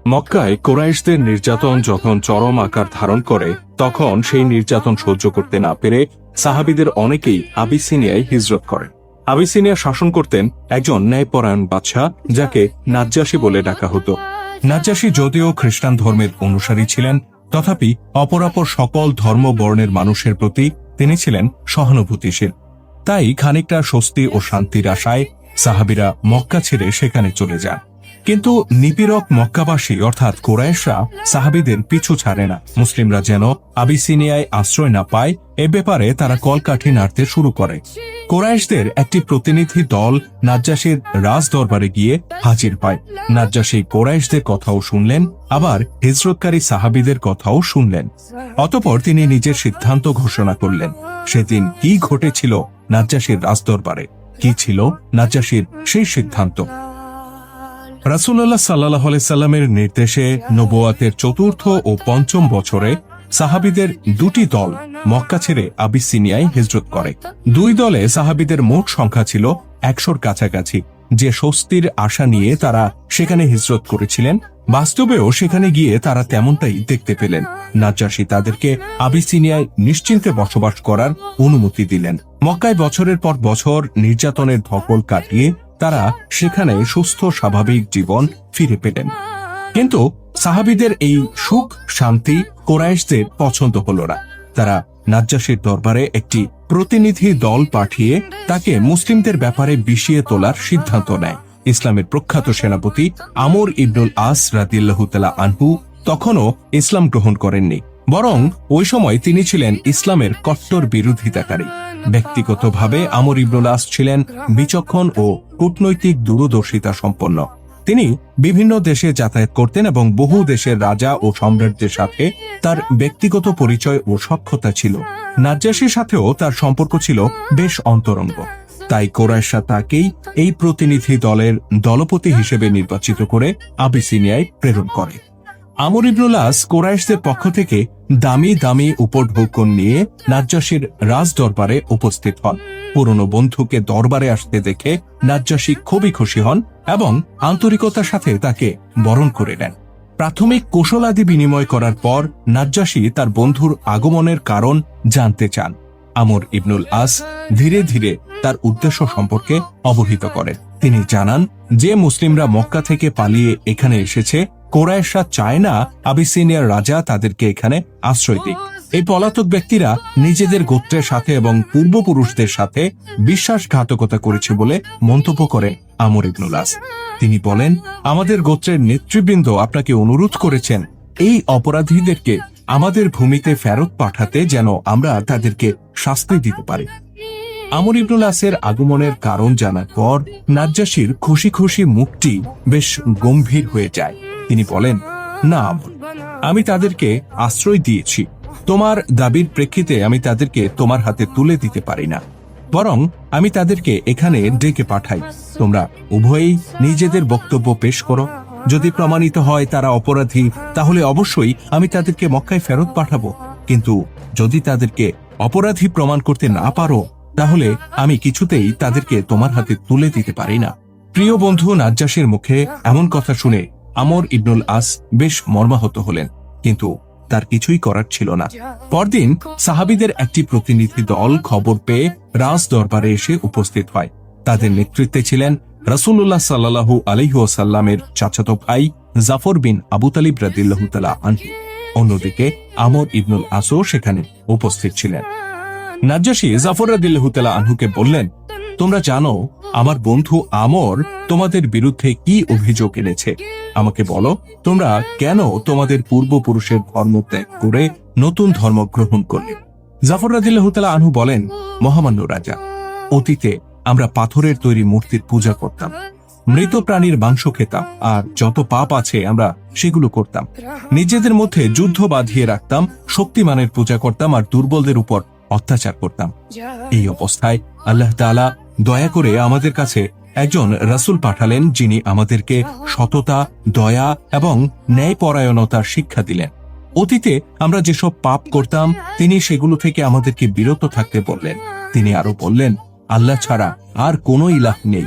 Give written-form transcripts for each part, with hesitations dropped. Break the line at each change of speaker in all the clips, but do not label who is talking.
মক্কায় কুরাইশদের নির্যাতন যখন চরম আকার ধারণ করে তখন সেই নির্যাতন সহ্য করতে না পেরে সাহাবীদের অনেকেই আবিসিনিয়ায় হিজরত করেন। আবিসিনিয়া শাসন করতেন একজন ন্যায়পরায়ণ বাদশাহ, যাকে নাজ্জাশী বলে ডাকা হতো। নাজ্জাশী যদিও খ্রিস্টান ধর্মের অনুসারী ছিলেন, তথাপি অপরাপর সকল ধর্ম বর্ণের মানুষের প্রতি তিনি ছিলেন সহানুভূতিশীল। তাই খানিকটা স্বস্তি ও শান্তির আশায় সাহাবীরা মক্কা ছেড়ে সেখানে চলে যান। কিন্তু নিপীড়ক মক্কাবাসী অর্থাৎ কুরাইশরা সাহাবীদের পিছু ছাড়ে না। মুসলিমরা যেন আবিসিনিয়ায় আশ্রয় না পায় এ ব্যাপারে তারা কলকাঠি নাড়তে শুরু করে। কুরাইশদের একটি প্রতিনিধি দল নাজ্জাশীর রাজ দরবারে গিয়ে হাজির হয়। নাজ্জাশী কুরাইশদের কথাও শুনলেন, আবার হিজরতকারী সাহাবীদের কথাও শুনলেন। অতঃপর তিনি নিজের সিদ্ধান্ত ঘোষণা করলেন। সেদিন কি ঘটেছিল নাজ্জাশীর রাজ দরবারে, কি ছিল নাজ্জাশীর সেই সিদ্ধান্ত? রাসূলুল্লাহ সাল্লাল্লাহু আলাইহি সাল্লামের নির্দেশে নবুয়াতের চতুর্থ ও পঞ্চম বছরে সাহাবীদের দুটি দল মক্কা ছেড়ে আবিসিনিয়ায় হিজরত করে। দুই দলে সাহাবীদের মোট সংখ্যা ছিল 100-র কাছাকাছি। যে স্বস্তির আশা নিয়ে তারা সেখানে হিজরত করেছিলেন, বাস্তবেও সেখানে গিয়ে তারা তেমনটাই দেখতে পেলেন। নাজ্জাশী তাদেরকে আবিসিনিয়ায় নিশ্চিন্তে বসবাস করার অনুমতি দিলেন। মক্কায় বছরের পর বছর নির্যাতনের ধকল কাটিয়ে তারা সেখানে সুস্থ স্বাভাবিক জীবন ফিরে পেলেন। কিন্তু সাহাবীদের এই সুখ শান্তি কুরাইশদের পছন্দ হল না। তারা নাজ্জাশীর দরবারে একটি প্রতিনিধি দল পাঠিয়ে তাকে মুসলিমদের ব্যাপারে বিষিয়ে তোলার সিদ্ধান্ত নেয়। ইসলামের প্রখ্যাত সেনাপতি আমর ইবনুল আস রাদিয়াল্লাহু তাআলা আনহু তখনও ইসলাম গ্রহণ করেননি, বরং ওই সময় তিনি ছিলেন ইসলামের কট্টর বিরোধিতাকারী। ব্যক্তিগতভাবে আমর ইবনুল আস ছিলেন বিচক্ষণ ও কূটনৈতিক দূরদর্শিতা সম্পন্ন। তিনি বিভিন্ন দেশে যাতায়াত করতেন এবং বহু দেশের রাজা ও সম্রাটদের সাথে তার ব্যক্তিগত পরিচয় ও সখ্যতা ছিল। নাজ্জাশীর সাথেও তার সম্পর্ক ছিল বেশ অন্তরঙ্গ। তাই কুরাইশরা তাকেই এই প্রতিনিধি দলের দলপতি হিসেবে নির্বাচিত করে আবিসিনিয়ায় প্রেরণ করে। আমর ইবনুল আস কুরাইশদের পক্ষ থেকে দামি দামি উপঢৌকন নিয়ে নাজ্জাশীর রাজ দরবারে উপস্থিত হন। পুরনো বন্ধুকে দরবারে আসতে দেখে নাজ্জাশী খুবই খুশি হন এবং আন্তরিকতার সাথে তাকে বরণ করে নেন। প্রাথমিক কৌশলাদি বিনিময় করার পর নাজ্জাশী তার বন্ধুর আগমনের কারণ জানতে চান। আমর ইবনুল আস ধীরে ধীরে তার উদ্দেশ্য সম্পর্কে অবহিত করেন। তিনি জানান যে মুসলিমরা মক্কা থেকে পালিয়ে এখানে এসেছে, কুরাইশরা চায় না আবিসিনিয়ার রাজা তাদেরকে এখানে আশ্রয় দিক। এই পলাতক ব্যক্তিরা নিজেদের গোত্রের সাথে এবং পূর্বপুরুষদের সাথে বিশ্বাসঘাতকতা করেছে বলে মন্তব্য করে আমর ইবনুল আস। তিনি বলেন, আমাদের গোত্রের নেতৃবৃন্দ আপনাকে অনুরোধ করেছেন এই অপরাধীদেরকে আমাদের ভূমিতে ফেরত পাঠাতে, যেন আমরা তাদেরকে শাস্তি দিতে পারি। আমর ইবনুল আসের আগমনের কারণ জানার পর নাজ্জাশীর খুশি খুশি মুখটি বেশ গম্ভীর হয়ে যায়। তিনি বলেন, না আমর, আমি তাদেরকে আশ্রয় দিয়েছি। তোমার দাবির প্রেক্ষিতে আমি তাদেরকে তোমার হাতে তুলে দিতে পারি না, বরং আমি তাদেরকে এখানে ডেকে পাঠাই। তোমরা উভয়েই নিজেদের বক্তব্য পেশ করো। যদি প্রমাণিত হয় তারা অপরাধী, তাহলে অবশ্যই আমি তাদেরকে মক্কায় ফেরত পাঠাবো। কিন্তু যদি তাদেরকে অপরাধী প্রমাণ করতে না পারো, তাহলে আমি কিছুতেই তাদেরকে তোমার হাতে তুলে দিতে পারি না। প্রিয় বন্ধু, নাজ্জাশীর মুখে এমন কথা শুনে আমর ইবনুল আস বেশ মর্মাহত হলেন, কিন্তু তার কিছুই করার ছিল না। পরদিন সাহাবীদের একটি প্রতিনিধি দল খবর পেয়ে রাজ দরবারে এসে উপস্থিত হয়। তাদের নেতৃত্বে ছিলেন রাসূলুল্লাহ সাল্লাল্লাহু আলাইহি ওয়াসাল্লামের চাচাতো ভাই জাফর বিন আবু তালিব রাদিয়াল্লাহু তাআলা আনহু। অন্যদিকে আমর ইবনুল আসও সেখানে উপস্থিত ছিলেন। নাজ্জাশী জাফর রাদিয়াল্লাহু তাআলা আনহুকে বললেন, তোমরা জানো আমার বন্ধু আমর তোমাদের বিরুদ্ধে কি অভিযোগ এনেছে। আমাকে বলো, তোমরা কেন তোমাদের পূর্বপুরুষের ধর্ম ত্যাগ করে নতুন ধর্ম গ্রহণ করলে? জাফর রাদিয়াল্লাহু তাআলা আনহু বলেন, মহামান্য রাজা, অতীতে আমরা পাথরের তৈরি মূর্তির পূজা করতাম, মৃত প্রাণীর মাংস খেতাম, আর যত পাপ আছে আমরা সেগুলো করতাম। নিজেদের মধ্যে যুদ্ধ বাঁধিয়ে রাখতাম, শক্তিমানের পূজা করতাম, আর দুর্বলদের উপর অত্যাচার করতাম। এই অবস্থায় আল্লাহ তাআলা দয়া করে আমাদের কাছে একজন রাসূল পাঠালেন, যিনি আমাদেরকে সততা, দয়া এবং ন্যায়পরায়ণতার শিক্ষা দিলেন। অতীতে আমরা যেসব পাপ করতাম তিনি সেগুলো থেকে আমাদেরকে বিরত থাকতে বললেন। তিনি আরো বললেন, আল্লাহ ছাড়া আর কোনো ইলাহ নেই।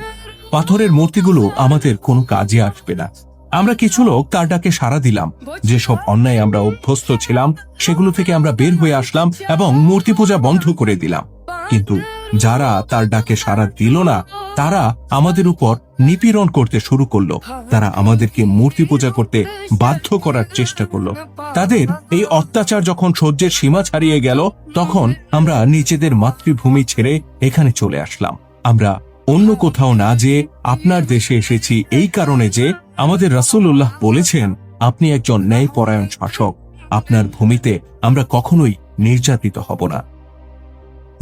পাথরের মূর্তিগুলো আমাদের কোনো কাজে আসবে না। আমরা কিছু লোক তার ডাকে সাড়া দিলাম। যেসব অন্যায় আমরা অভ্যস্ত ছিলাম সেগুলো থেকে আমরা বের হয়ে আসলাম এবং মূর্তি পূজা বন্ধ করে দিলাম। কিন্তু যারা তার ডাকে সাড়া দিল না, তারা আমাদের উপর নিপীড়ন করতে শুরু করলো। তারা আমাদেরকে মূর্তি পূজা করতে বাধ্য করার চেষ্টা করলো। তাদের এই অত্যাচার যখন সহ্যের সীমা ছাড়িয়ে গেল, তখন আমরা নিজেদের মাতৃভূমি ছেড়ে এখানে চলে আসলাম। আমরা অন্য কোথাও না যেয়ে আপনার দেশে এসেছি এই কারণে যে আমাদের রাসূলুল্লাহ বলেছেন, আপনি একজন ন্যায়পরায়ণ শাসক। আপনার ভূমিতে আমরা কখনোই নির্যাতিত হব না।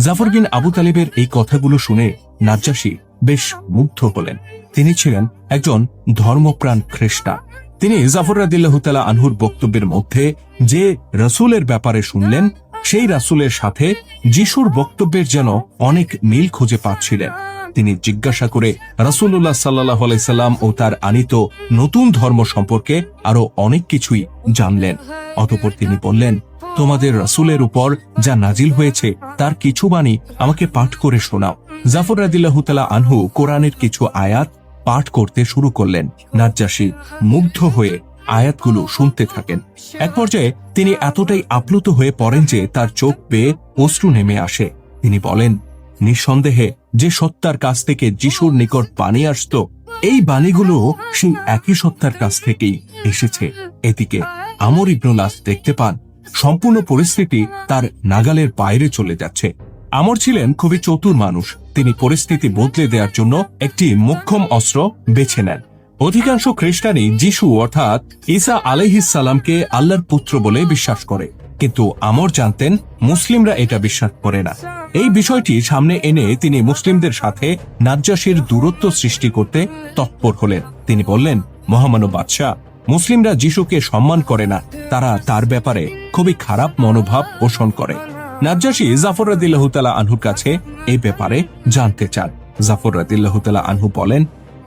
জাফর বিন আবু তালিবের এই কথাগুলো শুনে নাজ্জাশী বেশ মুগ্ধ হলেন। তিনি ছিলেন একজন ধর্মপ্রাণ খ্রিস্টান। তিনি জাফর রাদিয়াল্লাহু তাআলা আনহুর বক্তব্যের মধ্যে যে রাসূলের ব্যাপারে শুনলেন, সেই রাসূলের সাথে যিশুর বক্তব্যের যেন অনেক মিল খুঁজে পাচ্ছিলেন। তিনি জিজ্ঞাসা করে রাসূলুল্লাহ সাল্লাল্লাহু আলাইহি সাল্লাম ও তার আনিত নতুন ধর্ম সম্পর্কে আরো অনেক কিছুই জানলেন। অতঃপর তিনি বললেন, তোমাদের রাসূলের উপর যা নাজিল হয়েছে তার কিছু বাণী আমাকে পাঠ করে শোনাও। জাফর রাদিয়াল্লাহু তাআলা আনহু কোরআনের কিছু আয়াত পাঠ করতে শুরু করলেন। নাজ্জাশী মুগ্ধ হয়ে আয়াতগুলো শুনতে থাকেন। এক পর্যায়ে তিনি এতটাই আপ্লুত হয়ে পড়েন যে তার চোখ বেয়ে অশ্রু নেমে আসে। তিনি বলেন, নিঃসন্দেহে যে সত্তার কাছ থেকে যিশুর নিকট বাণী আসত, এই বাণীগুলো সেই একই সত্তার কাছ থেকেই এসেছে। এদিকে আমর ইবনুল আস দেখতে পান সম্পূর্ণ পরিস্থিতি তার নাগালের বাইরে চলে যাচ্ছে। আমর ছিলেন খুবই চতুর মানুষ। তিনি পরিস্থিতি বদলে দেওয়ার জন্য একটি মোক্ষম অস্ত্র বেছে নেন। অধিকাংশ খ্রিস্টানই যিশু অর্থাৎ ঈসা আলাইহিস সালামকে আল্লাহর পুত্র বলে বিশ্বাস করে, কিন্তু আমর জানতেন মুসলিমরা এটা বিশ্বাস করে না। এই বিষয়টি সামনে এনে তিনি মুসলিমদের সাথে নাজ্জাশীর দূরত্ব সৃষ্টি করতে তৎপর হলেন। তিনি বললেন, মহামানব বাদশাহ, মুসলিমরা যিশুকে সম্মান করে না, তারা তার ব্যাপারে খুবই খারাপ মনোভাব পোষণ করে। নাজ্জাশী জাফর রাদিয়াল্লাহু তাআলা আনহুর কাছে এই ব্যাপারে জানতে চান। জাফর রাদিয়াল্লাহু তাআলা আনহু বলেন,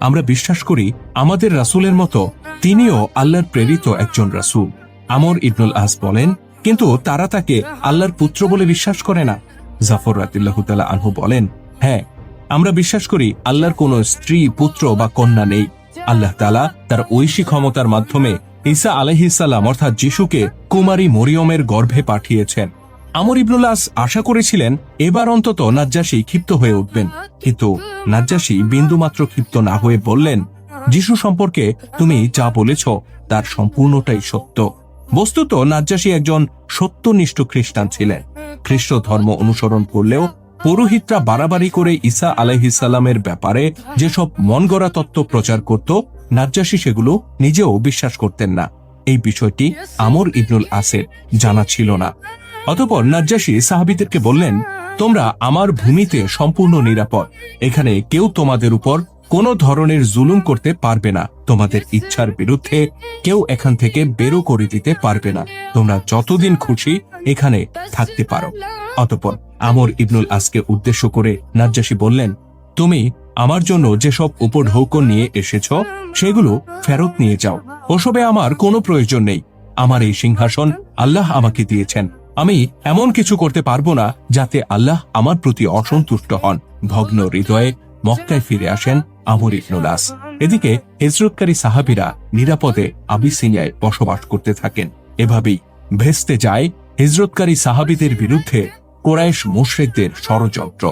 আমরা বিশ্বাস করি আমাদের রাসূলের মতো তিনিও আল্লাহর প্রেরিত একজন রাসূল। আমর ইবনুল আস বলেন, কিন্তু তারা তাকে আল্লাহর পুত্র বলে বিশ্বাস করে না। জাফর রাদিয়াল্লাহু তাআলা আনহু বলেন, হ্যাঁ, আমরা বিশ্বাস করি আল্লাহর কোনো স্ত্রী, পুত্র বা কন্যা নেই। আল্লাহ তাআলা তার ঐশী ক্ষমতার মাধ্যমে ঈসা আলাইহিস সালাম অর্থাৎ যিশুকে কুমারী মরিয়মের গর্ভে পাঠিয়েছেন। আমর ইবনুল আস আশা করেছিলেন এবার অন্তত নাজ্জাশী ক্ষিপ্ত হয়ে উঠবেন, কিন্তু নাজ্জাশী বিন্দুমাত্র ক্ষিপ্ত না হয়ে বললেন, যিশু সম্পর্কে তুমি যা বলেছ তার সম্পূর্ণটাই সত্য। বস্তুত নাজ্জাশী একজন সত্যনিষ্ঠ খ্রিস্টান ছিলেন। খ্রিস্ট ধর্ম অনুসরণ করলেও পুরোহিতরা বাড়াবাড়ি করে ঈসা আলাইহিস সালামের ব্যাপারে যেসব মনগড়া তত্ত্ব প্রচার করত, নাজ্জাশী সেগুলো নিজেও বিশ্বাস করতেন না। এই বিষয়টি আমর ইবনুল আসের জানা ছিল না। অতঃপর নাজ্জাশী সাহাবীদেরকে বললেন, তোমরা আমার ভূমিতে সম্পূর্ণ নিরাপদ। এখানে কেউ তোমাদের উপর কোনো ধরনের জুলুম করতে পারবে না। তোমাদের ইচ্ছার বিরুদ্ধে কেউ এখান থেকে বেরো করে দিতে পারবে না। তোমরা যতদিন খুশি এখানে থাকতে পারো। অতঃপর আমর ইবনুল আসকে উদ্দেশ্য করে নাজ্জাশী বললেন, তুমি আমার জন্য যেসব উপঢৌক নিয়ে এসেছ সেগুলো ফেরত নিয়ে যাও। ওসবে আমার কোনো প্রয়োজন নেই। আমার এই সিংহাসন আল্লাহ আমাকে দিয়েছেন। আমি এমন কিছু করতে পারবো না যাতে আল্লাহ আমার প্রতি অসন্তুষ্ট হন। ভগ্ন হৃদয়ে মক্কায় ফিরে আসেন আমর ইবনুল আস। এদিকে হিজরতকারী সাহাবীরা নিরাপদে আবিসিনিয়ায় বসবাস করতে থাকেন। এভাবেই ভেস্তে যায় হিজরতকারী সাহাবীদের বিরুদ্ধে কুরাইশ মুশরিকদের ষড়যন্ত্র।